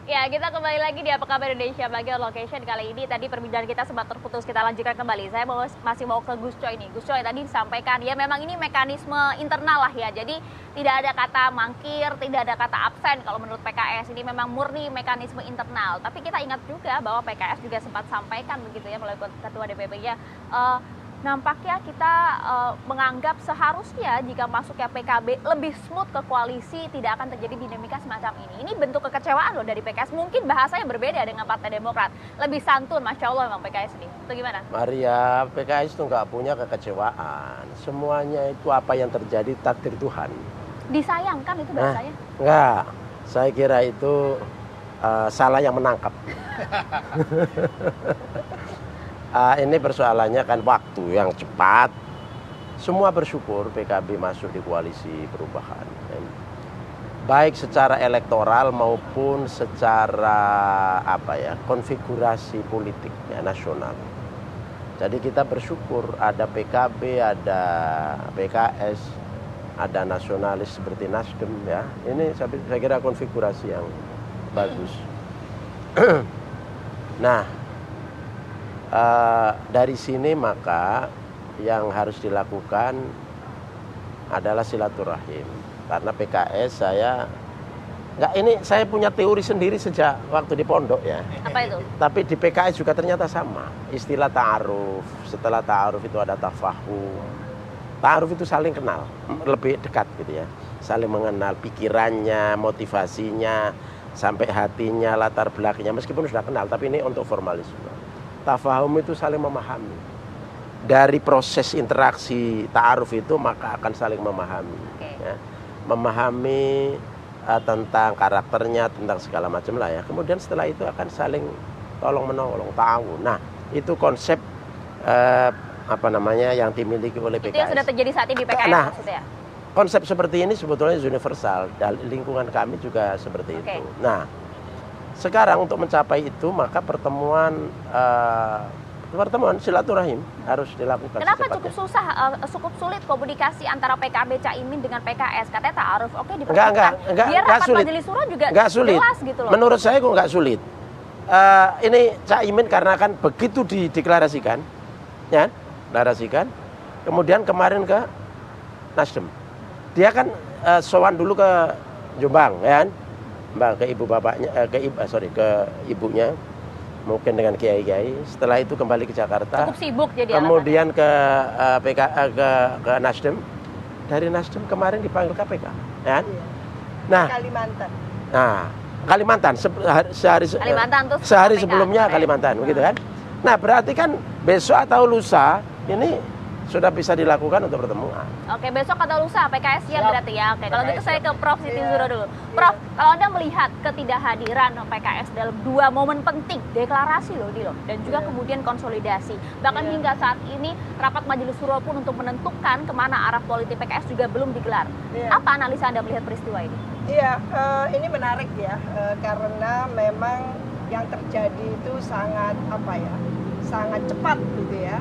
Ya, kita kembali lagi di Apa Kabar Indonesia bagian location kali ini. Tadi perbincangan kita sempat terputus, kita lanjutkan kembali. Saya masih mau ke Gus Coy nih. Gus Coy tadi disampaikan, ya memang ini mekanisme internal lah ya. Jadi tidak ada kata mangkir, tidak ada kata absen kalau menurut PKS. Ini memang murni mekanisme internal. Tapi kita ingat juga bahwa PKS juga sempat sampaikan begitu ya melalui Ketua DPP-nya. Nampaknya kita menganggap seharusnya jika masuknya PKB lebih smooth ke koalisi, tidak akan terjadi dinamika semacam ini. Ini bentuk kekecewaan loh dari PKS. Mungkin bahasanya berbeda dengan Partai Demokrat. Lebih santun, Masya Allah memang PKS ini. Itu gimana? Maria, PKS itu nggak punya kekecewaan. Semuanya itu apa yang terjadi takdir Tuhan. Disayangkan itu bahasanya? Enggak, saya kira itu salah yang menangkap. Ini persoalannya kan waktu yang cepat. Semua bersyukur PKB masuk di koalisi perubahan. Baik secara elektoral maupun secara konfigurasi politiknya nasional. Jadi kita bersyukur ada PKB, ada PKS, ada nasionalis seperti Nasdem ya. Ini saya kira konfigurasi yang bagus. Nah, dari sini maka yang harus dilakukan adalah silaturahim. Karena PKS saya punya teori sendiri sejak waktu di pondok ya. Apa itu? Tapi di PKS juga ternyata sama. Istilah ta'aruf, setelah ta'aruf itu ada tafahum. Ta'aruf itu saling kenal, lebih dekat gitu ya. Saling mengenal pikirannya, motivasinya, sampai hatinya, latar belakangnya. Meskipun sudah kenal, tapi ini untuk formalisme. Tafahum itu saling memahami. Dari proses interaksi ta'aruf itu maka akan saling memahami. Ya. Memahami tentang karakternya, tentang segala macam lah ya. Kemudian setelah itu akan saling tolong menolong, tahu. Nah, itu konsep yang dimiliki oleh PKS. Itu yang sudah terjadi saat ini di PKS maksudnya? Konsep seperti ini sebetulnya universal. Dan lingkungan kami juga seperti itu. Nah, sekarang untuk mencapai itu maka pertemuan silaturahim harus dilakukan. Kenapa cukup sulit komunikasi antara PKB Caimin dengan PKS? Katanya ta'aruf, oke diperlukan. Biar rapat majelis syuro juga jelas gitu loh. Menurut saya kok nggak sulit. Ini Caimin karena kan begitu dideklarasikan, ya, kemudian kemarin ke Nasdem. Dia kan sowan dulu ke Jombang, ya kan? Ke ibunya, mungkin dengan kiai-kiai. Setelah itu kembali ke Jakarta. Cukup sibuk jadi. Kemudian ke Nasdem. Dari Nasdem kemarin dipanggil KPK, ya. Nah, Kalimantan. Nah, Kalimantan sehari sebelumnya Kalimantan, begitu kan? Nah, berarti kan besok atau lusa ini sudah bisa dilakukan untuk pertemuan. Oke, besok atau lusa PKS siap berarti ya. Oke, kalau gitu saya ke Prof Siti Zuro dulu. Prof, kalau Anda melihat ketidakhadiran PKS dalam dua momen penting, deklarasi loh, dan juga kemudian konsolidasi. Bahkan hingga saat ini rapat majelis syuro pun untuk menentukan kemana arah politik PKS juga belum digelar. Apa analisa Anda melihat peristiwa ini? Iya, ini menarik ya, karena memang yang terjadi itu sangat cepat gitu ya.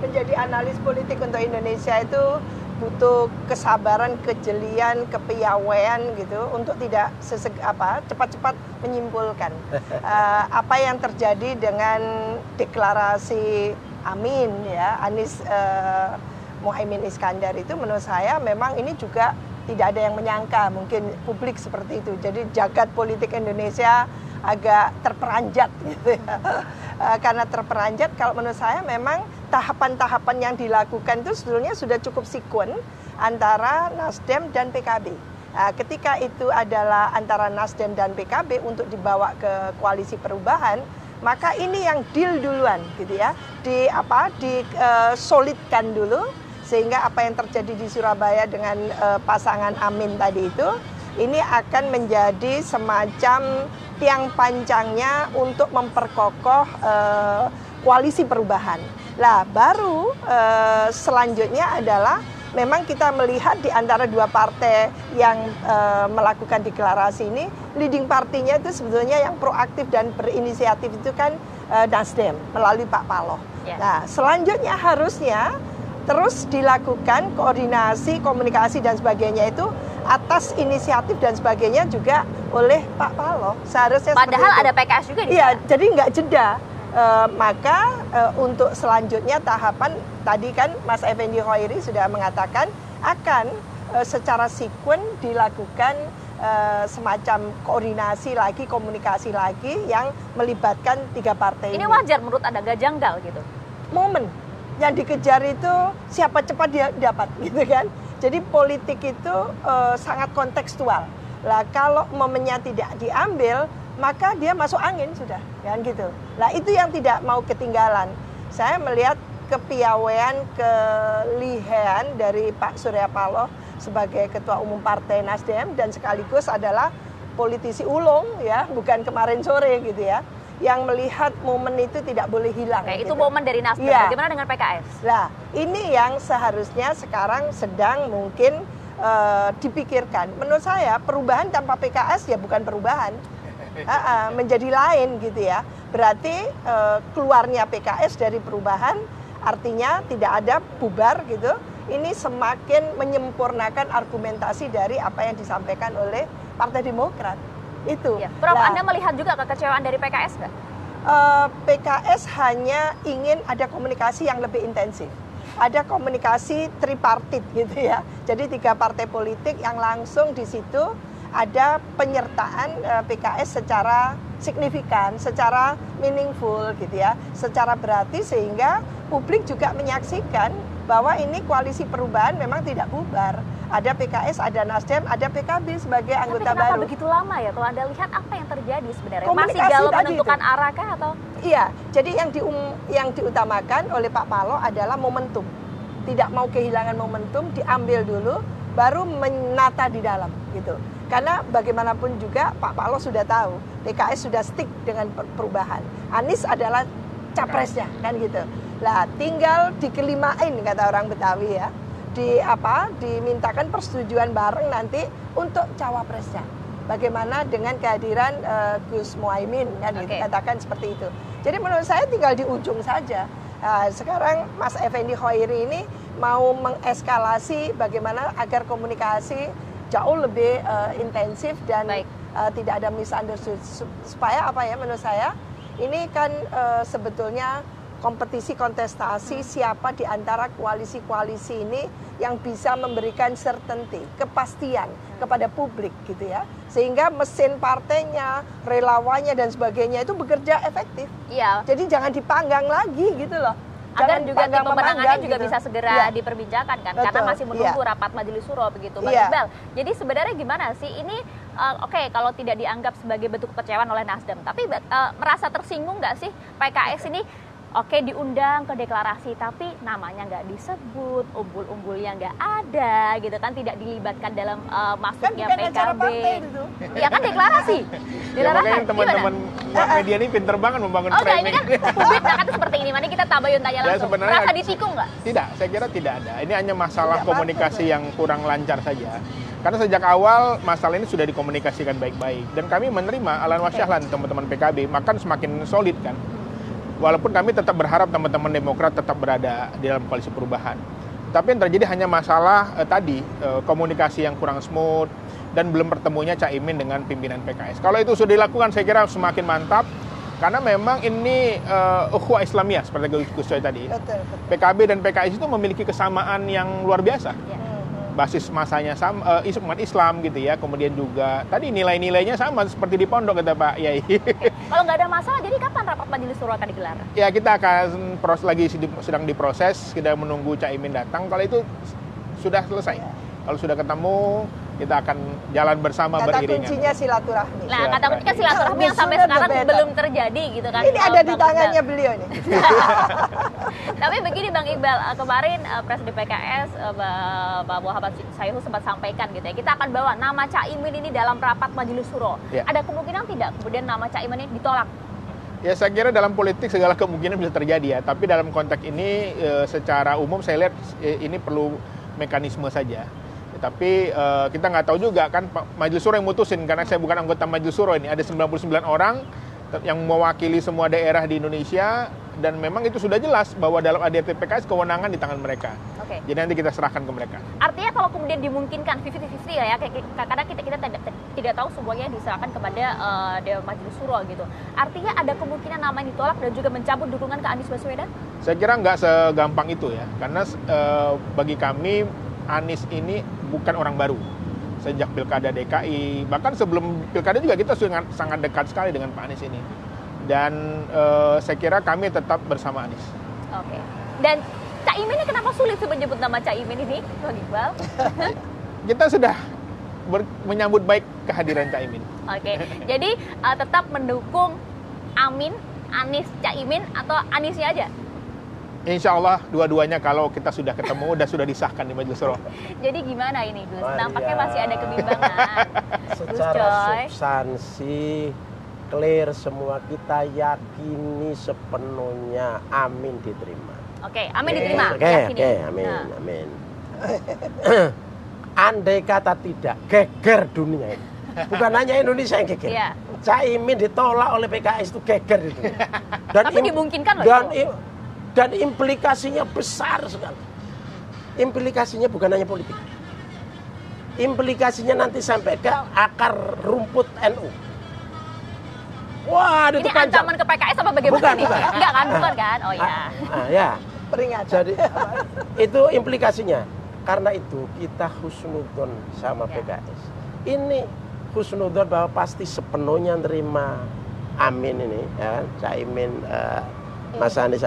Menjadi analis politik untuk Indonesia itu butuh kesabaran, kejelian, kepiawaian gitu untuk tidak cepat-cepat menyimpulkan apa yang terjadi dengan deklarasi Amin ya, Anies Muhaimin Iskandar itu. Menurut saya memang ini juga tidak ada yang menyangka mungkin publik seperti itu. Jadi jagat politik Indonesia agak terperanjat gitu ya. Karena terperanjat, kalau menurut saya memang tahapan-tahapan yang dilakukan itu sebetulnya sudah cukup sikun antara Nasdem dan PKB. Ketika itu adalah antara Nasdem dan PKB untuk dibawa ke koalisi perubahan, maka ini yang deal duluan gitu ya. Disolidkan dulu sehingga apa yang terjadi di Surabaya dengan pasangan Amin tadi itu ini akan menjadi semacam tiang panjangnya untuk memperkokoh koalisi perubahan. Lah baru selanjutnya adalah memang kita melihat di antara dua partai yang melakukan deklarasi ini, leading partinya itu sebetulnya yang proaktif dan berinisiatif itu kan Nasdem melalui Pak Paloh. Nah selanjutnya harusnya terus dilakukan koordinasi, komunikasi dan sebagainya itu atas inisiatif dan sebagainya juga oleh Pak Paloh. Seharusnya Padahal seperti itu. ada PKS juga di Iya, sana. jadi nggak jeda. Maka untuk selanjutnya tahapan tadi kan Mas Effendi Hoiri sudah mengatakan akan secara sekuen dilakukan semacam koordinasi lagi, komunikasi lagi yang melibatkan 3 partai Ini wajar menurut Anda, gak janggal gitu? Momen yang dikejar itu siapa cepat dia dapat gitu kan. Jadi politik itu sangat kontekstual. Lah kalau momennya tidak diambil, maka dia masuk angin sudah kan gitu. Lah itu yang tidak mau ketinggalan. Saya melihat kepiawaian, kelihean dari Pak Surya Paloh sebagai Ketua Umum Partai Nasdem dan sekaligus adalah politisi ulung ya, bukan kemarin sore gitu ya, yang melihat momen itu tidak boleh hilang. Oke, gitu. itu momen dari Nasdem. Iya. Bagaimana dengan PKS? Nah, ini yang seharusnya sekarang sedang mungkin dipikirkan. Menurut saya perubahan tanpa PKS ya bukan perubahan, menjadi lain gitu ya. Berarti keluarnya PKS dari perubahan artinya tidak ada bubar gitu. Ini semakin menyempurnakan argumentasi dari apa yang disampaikan oleh Partai Demokrat. Itu. Ya. Prof, Nah, Anda melihat juga kekecewaan dari PKS nggak? PKS hanya ingin ada komunikasi yang lebih intensif. Ada komunikasi tripartit gitu ya. Jadi 3 partai politik yang langsung di situ ada penyertaan PKS secara signifikan, secara meaningful gitu ya, secara berarti sehingga publik juga menyaksikan bahwa ini koalisi perubahan memang tidak bubar. Ada PKS, ada Nasdem, ada PKB sebagai anggota Tapi kenapa baru. begitu lama ya? Kalau Anda lihat apa yang terjadi sebenarnya? Masih Komunikasi galau tadi menentukan itu. arah kah atau? Iya, jadi yang diutamakan oleh Pak Paloh adalah momentum. Tidak mau kehilangan momentum, diambil dulu, baru menata di dalam gitu. Karena bagaimanapun juga Pak Paloh sudah tahu, PKS sudah stick dengan perubahan. Anies adalah capresnya kan gitu. Lah tinggal dikelimain kata orang Betawi ya. Dimintakan persetujuan bareng nanti untuk cawapresnya. Bagaimana dengan kehadiran Gus Muhaimin kan gitu, katakan seperti itu. Jadi menurut saya tinggal di ujung saja. Sekarang Mas Effendi Hoiri ini mau mengeskalasi bagaimana agar komunikasi jauh lebih intensif dan tidak ada misunderstood, supaya apa ya, menurut saya ini kan sebetulnya kompetisi kontestasi siapa di antara koalisi-koalisi ini yang bisa memberikan certainty, kepastian kepada publik gitu ya. Sehingga mesin partainya, relawannya dan sebagainya itu bekerja efektif. Iya. Jadi jangan dipanggang lagi gitu loh. Agar Jangan juga tim pemenangannya juga gitu. bisa segera Iya. diperbincangkan kan, Betul, karena masih menunggu rapat Majelis Syuro begitu, Bang Iya. Iqbal. Jadi sebenarnya gimana sih ini? Oke, kalau tidak dianggap sebagai bentuk kekecewaan oleh Nasdem, tapi merasa tersinggung nggak sih PKS ini? Oke, diundang ke deklarasi, tapi namanya nggak disebut, umbul-umbulnya nggak ada, gitu kan, tidak dilibatkan dalam masuknya Kan bukan acara PKB. partai itu. Iya kan deklarasi. Ya makanya teman-teman media ini pinter banget membangun Oh, enggak, ini framing. kan publik kan seperti ini. Mari kita tabayun tanya Ya, langsung. sebenarnya- Merasa ditikung nggak? Tidak, saya kira tidak ada. Ini hanya masalah Tidak komunikasi apa-apa. yang kurang lancar saja. Karena sejak awal masalah ini sudah dikomunikasikan baik-baik. Dan kami menerima Ahlan wa sahlan teman-teman PKB, makan semakin solid kan. Walaupun kami tetap berharap teman-teman Demokrat tetap berada di dalam koalisi perubahan. Tapi yang terjadi hanya masalah komunikasi yang kurang smooth dan belum bertemunya Caimin dengan pimpinan PKS. Kalau itu sudah dilakukan saya kira semakin mantap. Karena memang ini ukhuwah Islamiyah seperti Gus Coy tadi. Betul, betul. PKB dan PKS itu memiliki kesamaan yang luar biasa. Ya. Basis masanya sama, umat Islam gitu ya. Kemudian juga tadi nilai-nilainya sama seperti di pondok kata Pak Yai. Kalau nggak ada masalah, jadi kapan rapat Majelis Syuro akan digelar? Ya kita akan sedang diproses, kita menunggu Caimin datang. Kalau itu sudah selesai, kalau sudah ketemu kita akan jalan bersama Kata beriringan. kuncinya silaturahmi. Nah, kata kuncinya silaturahmi yang sampai Sooner the sekarang better. belum terjadi gitu kan. Ini ada Bang di Iqbal. tangannya beliau nih. Tapi begini Bang Iqbal, kemarin Presiden PKS Pak Muhammad Sayhu sempat sampaikan gitu ya, kita akan bawa nama Caimin ini dalam rapat Majelis Syuro. Ya. Ada kemungkinan tidak kemudian nama Caimin ini ditolak? Ya saya kira dalam politik segala kemungkinan bisa terjadi ya. Tapi dalam konteks ini secara umum saya lihat ini perlu mekanisme saja. Tapi kita nggak tahu juga kan Majelis Syuro yang mutusin, karena saya bukan anggota Majelis Syuro ini. Ada 99 orang yang mewakili semua daerah di Indonesia, dan memang itu sudah jelas bahwa dalam ADRT PKS kewenangan di tangan mereka. Oke. Jadi nanti kita serahkan ke mereka. Artinya kalau kemudian dimungkinkan 50-50 ya, karena kita tidak tahu semuanya diserahkan kepada Dewan Majelis Syuro gitu. Artinya ada kemungkinan nama ini ditolak dan juga mencabut dukungan ke Anies Baswedan? Saya kira nggak segampang itu ya, karena bagi kami Anies ini bukan orang baru. Sejak Pilkada DKI, bahkan sebelum Pilkada juga kita sangat dekat sekali dengan Pak Anies ini. Dan saya kira kami tetap bersama Anies. Oke. Dan Caimin ini kenapa sulit sih menyebut nama Caimin ini, Bang Iqbal? Kita sudah menyambut baik kehadiran Caimin. Oke. Jadi tetap mendukung Amin, Anies, Caimin atau Aniesnya aja? Insya Allah dua-duanya kalau kita sudah ketemu dan sudah disahkan di Majelis Syuro. Jadi gimana ini Gus? Maria. Nampaknya masih ada kebimbangan. Secara Coy. substansi clear semua, kita yakini sepenuhnya Amin diterima. Oke, Amin diterima. Oke, yakini. amin, Nah, amin. Andai kata tidak, geger dunia ini. Bukan hanya Indonesia yang geger. Iya. Caimin ditolak oleh PKS itu geger itu. Dan Tapi dimungkinkan loh itu. Dan implikasinya besar sekali. Implikasinya bukan hanya politik. Implikasinya nanti sampai ke akar rumput NU. Wah, Ini itu panjang. ancaman ke PKS apa bagaimana Bukan, nih? bukan. Enggak kan, bukan kan? Oh ya. Ya. Peringatan. Jadi itu implikasinya. Karena itu kita husnudzon sama Ya. PKS. Ini husnudzon bahwa pasti sepenuhnya nerima Amin ini, ya, Caimin, Mas Anies,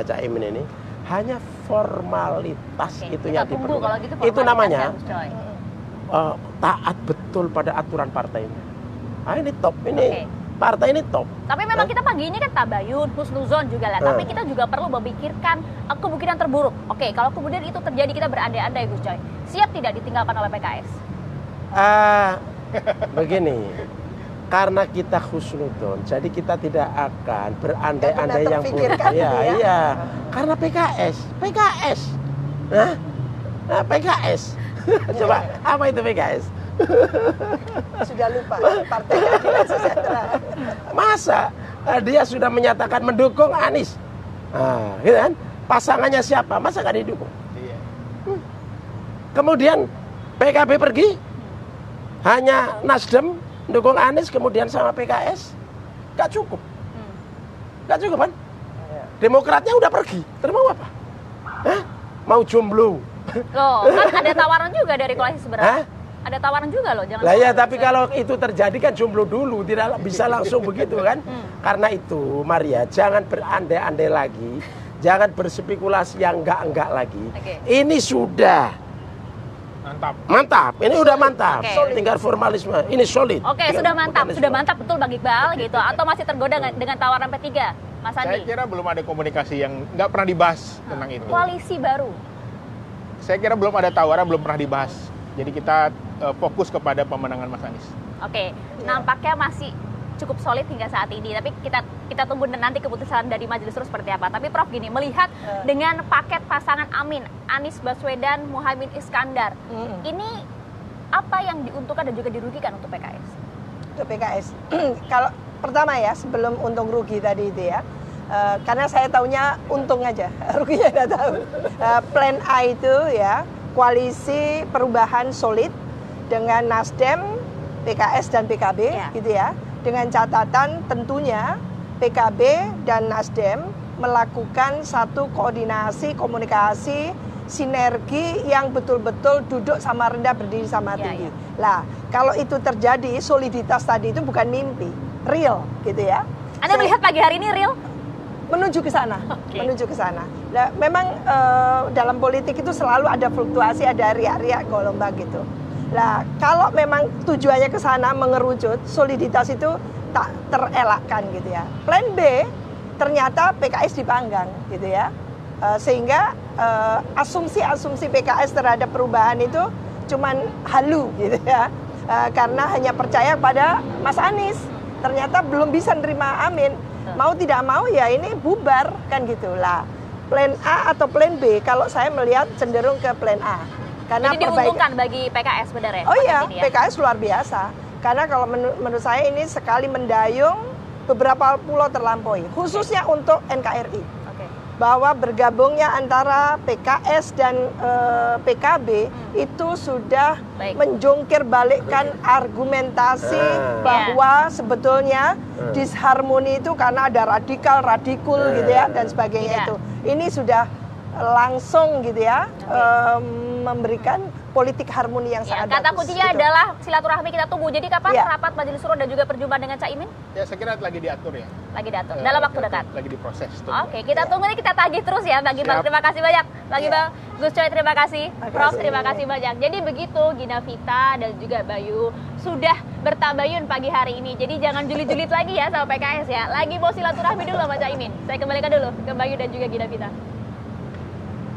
Caimin ini hanya formalitas Oke, itu kita yang tunggu diperlukan. kalau gitu Itu formalitas namanya ya, Gus Coy. taat betul pada aturan partainya. Ah, ini top, ini Oke. partai ini top. Tapi memang kita pagi ini kan tabayun, husnuzon juga lah. Tapi kita juga perlu memikirkan kemungkinan terburuk. Oke, kalau kemudian itu terjadi kita berandai-andai Gus Coy. Siap tidak ditinggalkan oleh PKS? Begini, karena kita husnudzon, jadi kita tidak akan berandai-andai yang buruk. terpikirkan Iya, gitu ya. iya. Karena PKS. Nah, PKS. Coba, apa itu PKS? Sudah lupa Partai Keadilan Sejahtera. Masa dia sudah menyatakan mendukung Anies? Gitu kan? Pasangannya siapa? Masa nggak didukung? Iya. Kemudian PKB pergi, hanya Nasdem mendukung Anies, kemudian sama PKS, nggak cukup. Nggak cukup kan? Demokratnya udah pergi, terus mau apa? Hah? Mau jomblo? Loh, kan ada tawaran juga dari koalisi seberang. Hah? Ada tawaran juga loh, jangan Lah ya, salah, tapi Gus Coy. kalau itu terjadi kan jomblo dulu, tidak bisa langsung begitu kan? Karena itu, Maria, jangan berandai-andai lagi, jangan berspekulasi yang enggak lagi. Oke. Ini sudah mantap, ini udah mantap. Oke. Tinggal formalisme, ini solid. Oke, sudah mantap Bukan betul Bang Iqbal gitu. Atau masih tergoda dengan tawaran P3, Mas Saya Andi? kira belum ada komunikasi yang nggak pernah dibahas tentang itu. Koalisi baru. Saya kira belum ada tawaran, belum pernah dibahas. Jadi kita fokus kepada pemenangan Mas Anies. Oke, nampaknya masih cukup solid hingga saat ini. Tapi kita tunggu nanti keputusan dari Majelis Syuro seperti apa. Tapi Prof gini, melihat dengan paket pasangan Amin, Anies Baswedan, Muhaimin Iskandar, ini apa yang diuntungkan dan juga dirugikan untuk PKS? Untuk PKS. Kalau pertama ya, sebelum untung rugi tadi itu ya. Karena saya taunya untung aja, ruginya nggak tahu. Plan A itu ya, koalisi perubahan solid dengan Nasdem, PKS dan PKB, Ya. gitu ya. Dengan catatan tentunya PKB dan Nasdem melakukan satu koordinasi, komunikasi, sinergi yang betul-betul duduk sama rendah, berdiri sama Ya, tinggi. ya. Lah, kalau itu terjadi, soliditas tadi itu bukan mimpi, real, gitu ya. Anda melihat pagi hari ini real? Menuju ke sana, Oke. menuju ke sana. Nah, memang dalam politik itu selalu ada fluktuasi, ada riak-riak gelombang gitu. Nah, kalau memang tujuannya ke sana mengerucut, soliditas itu tak terelakkan gitu ya. Plan B ternyata PKS dipanggang gitu ya. Sehingga asumsi-asumsi PKS terhadap perubahan itu cuman halu gitu ya. Karena hanya percaya pada Mas Anies. Ternyata belum bisa nerima Amin. Mau tidak mau ya ini bubar kan gitu lah. Plan A atau plan B kalau saya melihat cenderung ke plan A. Karena Jadi diuntungkan bagi PKS sebenarnya. Oh iya, paket ini ya? PKS luar biasa. Karena kalau menurut saya ini sekali mendayung beberapa pulau terlampaui, khususnya untuk NKRI. Oke. bahwa bergabungnya antara PKS dan PKB itu sudah Baik. menjungkir balikkan argumentasi bahwa sebetulnya disharmoni itu karena ada radikal, radikul gitu ya dan sebagainya Tidak. itu. Ini sudah langsung gitu ya memberikan politik harmoni yang Ya, sangat kata bagus. kuncinya gitu. adalah silaturahmi kita tunggu. Jadi kapan Ya. rapat Majelis Suro dan juga perjumpaan dengan Caimin? Ya saya kira lagi diatur ya. Lagi diatur dalam waktu dekat. Lagi diproses. Oke, kita tunggu nih, kita tagih terus ya Bang Gimbal. Siap. Terima kasih banyak. Bang Iya. Gimbal, Gus Coy terima kasih. Terima Prof kasih. terima kasih banyak. Jadi begitu Gina Vita dan juga Bayu sudah bertabayun pagi hari ini. Jadi jangan julid-julid lagi ya sama PKS ya. Lagi mau silaturahmi dulu sama Caimin. Saya kembalikan dulu ke Bayu dan juga Gina Vita.